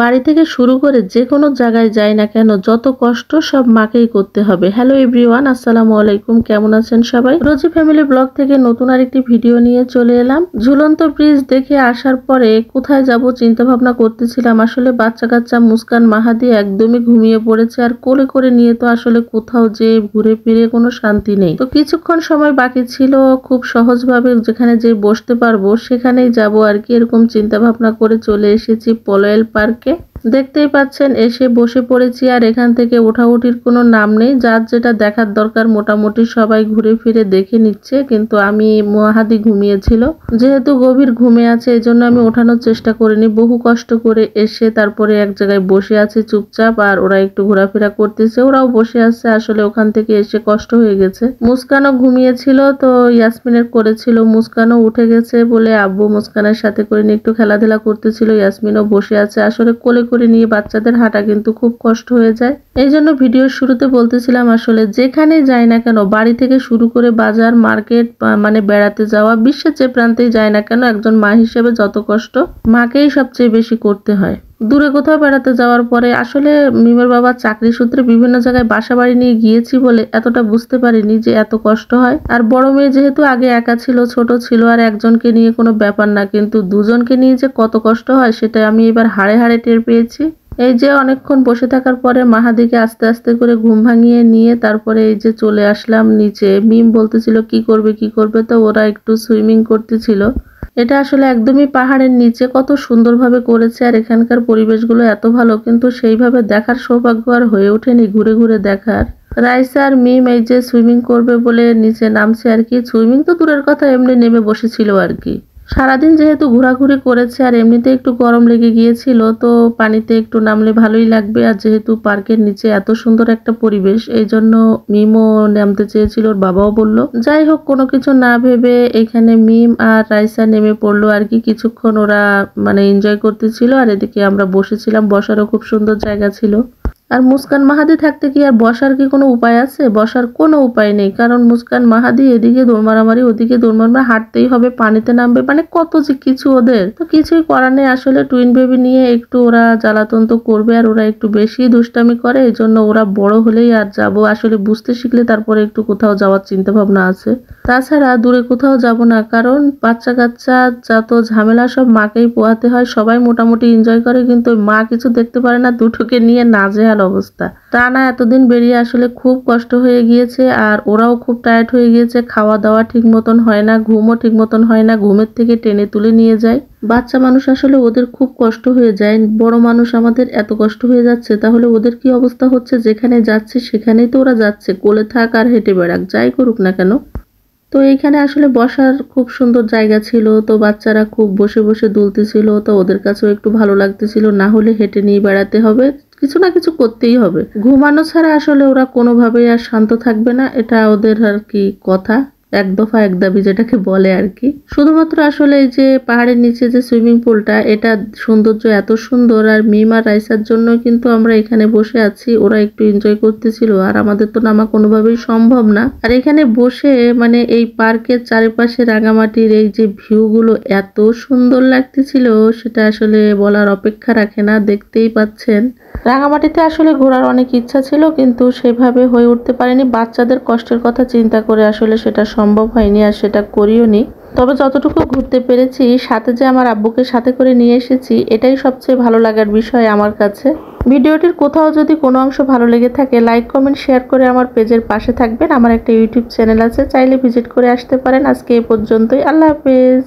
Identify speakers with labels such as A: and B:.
A: বাড়ি থেকে শুরু করে যেকোনো জায়গায় যাই না কেন যত কষ্ট সব মাকেই করতে হবে। হ্যালো এভরিওয়ান, আসসালামু আলাইকুম। কেমন আছেন সবাই? রোজি ফ্যামিলি ব্লগ থেকে নতুন আরেকটি ভিডিও নিয়ে চলে এলাম। ঝুলন্ত ব্রিজ দেখে আসার পরে কোথায় যাব চিন্তা ভাবনা করতেছিলাম। আসলে বাচ্চা কাচ্চা মুস্কান মাহাদি একদমই ঘুমিয়ে পড়েছে, আর কোলে করে নিয়ে তো আসলে কোথাও যে ঘুরে ফিরে কোনো শান্তি নেই। তো কিছুক্ষণ সময় বাকি ছিল, খুব সহজভাবে যেখানে যে বসতে পারবো সেখানেই যাব আর কি, এরকম চিন্তা ভাবনা করে চলে এসেছি পলয়েল পার্ক। দেখতেই পাচ্ছেন এসে বসে পড়েছি, আর এখান থেকে ওঠাউঠির কোনো নাম নেই। যার যেটা দেখার দরকার মোটামুটি সবাই ঘুরে ফিরে দেখে নিচ্ছে, কিন্তু আমি মাহাদি ঘুমিয়েছিল, যেহেতু গভীর ঘুমে আছে এই জন্য আমি ওঠানোর চেষ্টা করিনি। বহু কষ্ট করে এসে তারপরে এক জায়গায় বসে আছে চুপচাপ, আর ওরা একটু ঘোরাফেরা করতেছে, ওরাও বসে আছে। আসলে ওখান থেকে এসে কষ্ট হয়ে গেছে। মুস্কানও ঘুমিয়েছিল, তো ইয়াসমিনের করেছিল, মুস্কানও উঠে গেছে বলে আব্বু মুস্কানের সাথে করে নিয়ে একটু খেলাধুলা করতেছিল। ইয়াসমিনও বসে আছে। আসলে কোলে করে নিয়ে বাচ্চাদের হাঁটা কিন্তু খুব কষ্ট হয়ে যায়। এই জন্য ভিডিওর শুরুতে বলতেছিলাম, আসলে যেখানে যাই না কেন, বাড়ি থেকে শুরু করে বাজার, মার্কেট, মানে বেড়াতে যাওয়া, বিশ্বের যে প্রান্তেই যায় না কেন, একজন মা হিসেবে যত কষ্ট মাকেই সবচেয়ে বেশি করতে হয়। দূরে কোথাও বেড়াতে যাওয়ার পরে আসলে মিমের বাবা চাকরি সূত্রে বিভিন্ন জায়গায় বাসা বাড়ি নিয়ে গিয়েছি বলে এতটা বুঝতে পারিনি যে এত কষ্ট হয়। আর বড় মেয়ে যেহেতু আগে একা ছিল, ছোট ছিল, আর একজনকে নিয়ে কোনো ব্যাপার না, কিন্তু দুজনকে নিয়ে যে কত কষ্ট হয় সেটা আমি এবার হাড়ে হাড়ে টের পেয়েছি। এই যে অনেকক্ষণ বসে থাকার পরে মাহাদিকে আস্তে আস্তে করে ঘুম ভাঙিয়ে নিয়ে তারপরে এই যে চলে আসলাম নিচে। মিম বলতেছিল কি করবে কি করবে, তো ওরা একটু সুইমিং করতেছিল। এটা আসলে একদমই পাহাড়ের নিচে, কত সুন্দরভাবে করেছে, আর এখানকার পরিবেশগুলো এত ভালো, কিন্তু সেইভাবে দেখার সৌভাগ্য আর হয়ে ওঠেনি ঘুরে ঘুরে দেখার। রাইসা আর মিম এই যে সুইমিং করবে বলে নিচে নামছে আর কি। সুইমিং তো দূরের কথা, এমনি নেমে বসেছিল আর কি। সারাদিন যেহেতু ঘোরাঘুরি করেছে আর এমনিতে একটু গরম লেগে গিয়েছিল, তো পানিতে একটু নামলে ভালোই লাগবে। আর যেহেতু পার্কের নিচে এত সুন্দর একটা পরিবেশ, এই জন্য মিমও নামতে চেয়েছিল, ওর বাবাও বলল। যাই হোক, কোনো কিছু না ভেবে এখানে মিম আর রাইসা নেমে পড়লো আর কি। কিছুক্ষণ ওরা মানে এনজয় করতেছিল, আর এদিকে আমরা বসেছিলাম। বসারও খুব সুন্দর জায়গা ছিল। আর মুস্কান মাহাদি থাকতে কি আর বসার কি কোনো উপায় আছে? বসার কোনো উপায় নেই, কারণ মুস্কান মাহাদি এদিকে দৌড় মারামারি, ওদিকে দৌড় মারামারি, হাঁটতেই হবে, পানিতে নামবে, মানে কত যে কিছু ওদের। তো কিছুই করার নেই। আসলে টুইন বেবি নিয়ে একটু ওরা জ্বালাতন তো করবে, আর ওরা একটু বেশি দুষ্টামি করে, এই জন্য ওরা বড় হলেই আর যাব, আসলে বুঝতে শিখলে তারপরে একটু কোথাও যাওয়ার চিন্তা ভাবনা আছে। তাছাড়া দূরে কোথাও যাব না, কারণ বাচ্চা কাচ্চা যত ঝামেলা সব মাকেই পোহাতে হয়। সবাই মোটামুটি এনজয় করে, কিন্তু মা কিছু দেখতে পারে না, দুটোকে নিয়ে নাজেহাল অবস্থা। টানা এতদিন বেরিয়ে আসলে খুব কষ্ট হয়ে গিয়েছে, আর ওরাও খুব টায়ার্ড হয়ে গিয়েছে। খাওয়া দাওয়া ঠিক মতন হয় না, ঘুমও ঠিক মতন হয় না, ঘুমের থেকে টেনে তুলে নিয়ে যায়। বাচ্চা মানুষ আসলে ওদের খুব কষ্ট হয়ে যায়। বড় মানুষ আমাদের এত কষ্ট হয়ে যাচ্ছে, তাহলে ওদের কি অবস্থা হচ্ছে? যেখানে যাচ্ছে সেখানেই তো ওরা যাচ্ছে, কোলে থাক আর হেঁটে বেড়াক, যাই করুক না কেন। তো এইখানে আসলে বসার খুব সুন্দর জায়গা ছিল, তো বাচ্চারা খুব বসে বসে দুলতেছিল, তো ওদের কাছেও একটু ভালো লাগতেছিল। না হলে হেঁটে নিয়ে বেড়াতে হবে, কিছু না কিছু করতেই হবে। ঘুমানো ছাড়া আসলে ওরা কোনোভাবেই আর শান্ত থাকবে না, এটা ওদের আর কি কথা। এক দফা এক দাবি যেটাকে বলে আর কি। শুধুমাত্র আসলে এই যে পাহাড়ের নিচে যে সুইমিং পুলটা, এটা সৌন্দর্য এত সুন্দর, আর মিম আর রাইসার জন্য কিন্তু আমরা এখানে বসে আছি। ওরা একটু এনজয় করতেছিল, আর আমাদের তো নামা কোনোভাবেই সম্ভব না। আর এখানে বসে মানে এই পার্কের চারিপাশে রাঙামাটির এই যে ভিউ গুলো এত সুন্দর লাগতেছিল, সেটা আসলে বলার অপেক্ষা রাখে না। দেখতেই পাচ্ছেন রাঙামাটিতে আসলে ঘোরার অনেক ইচ্ছা ছিল, কিন্তু সেভাবে হয়ে উঠতে পারেনি। বাচ্চাদের কষ্টের কথা চিন্তা করে আসলে সেটা সম্ভব হয়নি, আর সেটা করিও নি। তবে যতটুকু ঘুরতে পেরেছি, সাথে যে আমার আব্বুকে সাথে করে নিয়ে এসেছি, এটাই সবচেয়ে ভালো লাগার বিষয় আমার কাছে। ভিডিওটির কোথাও যদি কোনো অংশ ভালো লেগে থাকে, লাইক কমেন্ট শেয়ার করে আমার পেজের পাশে থাকবেন। আমার একটা ইউটিউব চ্যানেল আছে, চাইলে ভিজিট করে আসতে পারেন। আজকে এ পর্যন্তই, আল্লাহ হাফেজ।